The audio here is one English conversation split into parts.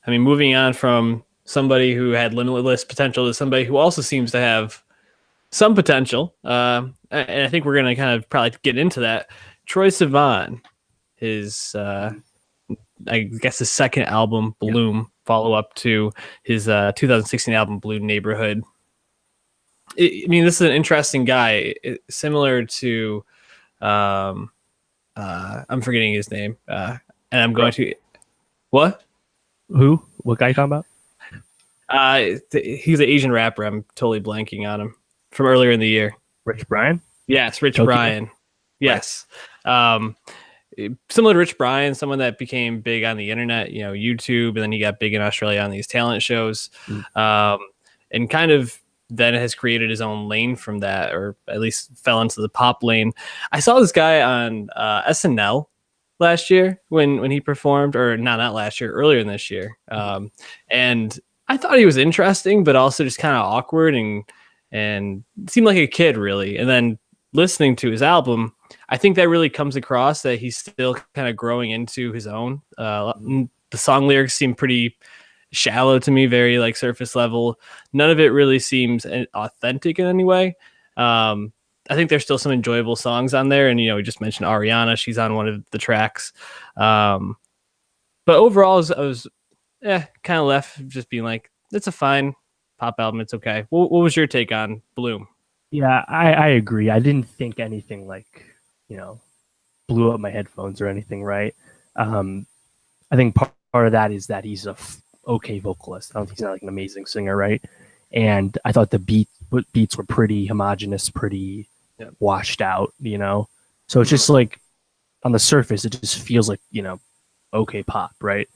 I mean, moving on from somebody who had limitless potential to somebody who also seems to have some potential. And I think we're going to kind of probably get into that. Troye Sivan, his, I guess his second album, Bloom, follow up to his 2016 album, Blue Neighborhood. I mean, this is an interesting guy, similar to, I'm forgetting his name, and I'm going to, what? Who? What guy you talking about? He's an Asian rapper. I'm totally blanking on him from earlier in the year. Rich Brian? Yes, Rich Brian. Yes. Right. Similar to Rich Brian, someone that became big on the internet, YouTube, and then he got big in Australia on these talent shows, and kind of then has created his own lane from that, or at least fell into the pop lane. I saw this guy on SNL last year when he performed, or not last year, earlier in this year. And I thought he was interesting, but also just kind of awkward and seemed like a kid, really. And then listening to his album, I think that really comes across that he's still kind of growing into his own. The song lyrics seem pretty shallow to me, very like surface level. None of it really seems authentic in any way. I think there's still some enjoyable songs on there. And, we just mentioned Ariana. She's on one of the tracks. But overall, I was kind of left just being like, it's a fine pop album. It's okay. What was your take on Bloom? Yeah, I agree. I didn't think anything like, blew up my headphones or anything, right? I think part of that is that he's a okay vocalist. I don't think he's not like an amazing singer, right? And I thought the beats were pretty homogenous, pretty washed out, So it's just like on the surface, it just feels like, okay pop, right?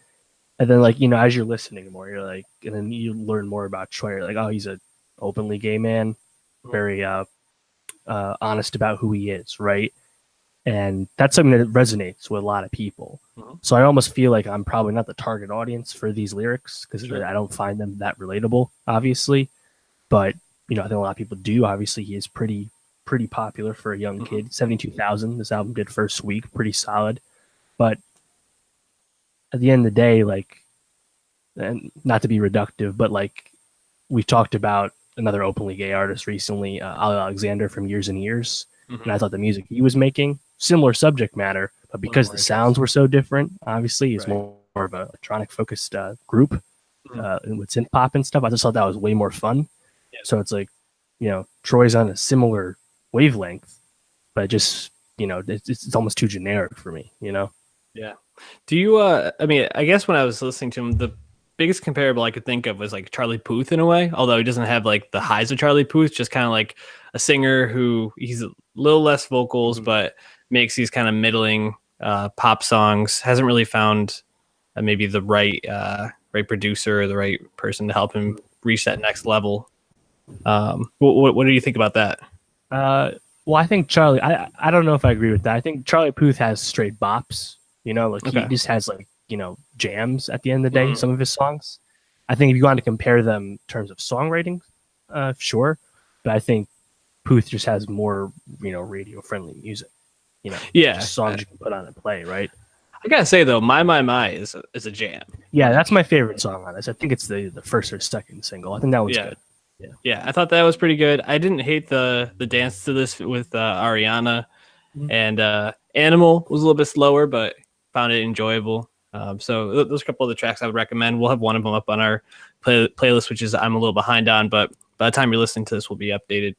And then like, as you're listening more, you're like, and then you learn more about Troye, you're like, oh, he's an openly gay man, very honest about who he is, right? And that's something that resonates with a lot of people. So I almost feel like I'm probably not the target audience for these lyrics because I don't find them that relatable, obviously. But, I think a lot of people do. Obviously, he is pretty popular for a young kid. 72,000, this album did first week, pretty solid. But at the end of the day, like, and not to be reductive, but like we talked about another openly gay artist recently, Ali Alexander from Years and Years. And I thought the music he was making, similar subject matter, but because the sounds were so different, obviously he's more of an electronic focused group with synth pop and stuff. I just thought that was way more fun. So it's like, Troy's on a similar wavelength, but just, it's almost too generic for me, Yeah. Do you, I guess when I was listening to him, the biggest comparable I could think of was like Charlie Puth in a way, although he doesn't have like the highs of Charlie Puth, just kind of like a singer who he's a little less vocals, but makes these kind of middling pop songs. Hasn't really found maybe the right producer or the right person to help him reach that next level. What do you think about that? Well, I think Charlie, I don't know if I agree with that. I think Charlie Puth has straight bops, he just has like, jams at the end of the day, some of his songs. I think if you want to compare them in terms of songwriting, sure. But I think Puth just has more, radio friendly music, songs you can put on and play, right? I gotta say though, My is a jam. Yeah, that's my favorite song on this. I think it's the first or second single. I think that was good. Yeah, I thought that was pretty good. I didn't hate the dance to this with Ariana, and Animal was a little bit slower, but found it enjoyable. So those are a couple of the tracks I would recommend. We'll have one of them up on our playlist, which is I'm a little behind on, but by the time you're listening to this, will be updated.